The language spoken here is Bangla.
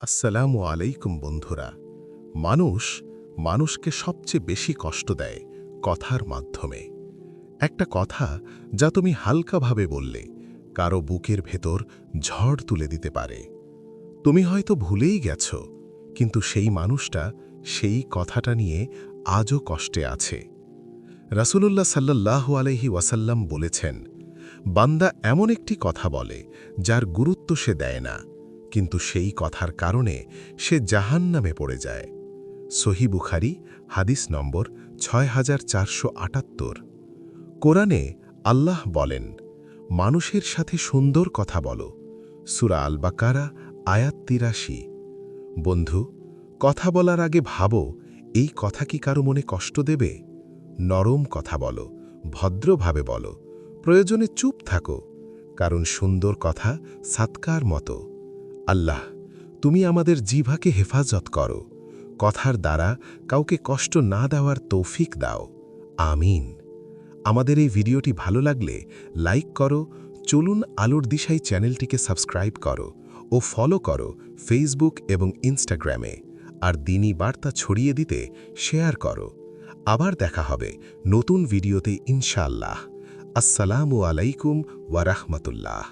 আসসালামু আলাইকুম বন্ধুরা। মানুষ মানুষকে সবচেয়ে বেশি কষ্ট দেয় কথার মাধ্যমে। একটা কথা যা তুমি হালকাভাবে বললে কারো বুকের ভেতর ঝড় তুলে দিতে পারে। তুমি হয়তো ভুলেই গেছ, কিন্তু সেই মানুষটা সেই কথাটা নিয়ে আজও কষ্টে আছে। রাসূলুল্লাহ সাল্লাল্লাহু আলাইহি ওয়াসাল্লাম বলেছেন, বান্দা এমন একটি কথা বলে যার গুরুত্ব সে দেয় না, কিন্তু সেই কথার কারণে সে জাহান্নামে পড়ে যায়। সহিহ বুখারী হাদিস নম্বর 6478। কোরআনে আল্লাহ বলেন, মানুষের সাথে সুন্দর কথা বলো। সূরা আল বাকারা আয়াত ৮৩। বন্ধু, কথা বলার আগে ভাবো, এই কথা কি কারো মনে কষ্ট দেবে? নরম কথা বলো, ভদ্রভাবে বলো, প্রয়োজনে চুপ থাকো, কারণ সুন্দর কথা সাদকার মতো। আল্লাহ, তুমি আমাদের জিহ্বাকে হেফাজত করো, কথার দ্বারা কাউকে কষ্ট না দেওয়ার তৌফিক দাও। আমিন। আমাদের এই ভিডিওটি ভালো লাগলে লাইক করো, চলুন আলোর দিশায় চ্যানেলটিকে সাবস্ক্রাইব করো ও ফলো করো ফেসবুক এবং ইনস্টাগ্রামে। আর দ্বীনি বার্তা ছড়িয়ে দিতে শেয়ার করো। আবার দেখা হবে নতুন ভিডিওতে ইনশাআল্লাহ। আসসালামু আলাইকুম ওয়া রাহমাতুল্লাহ।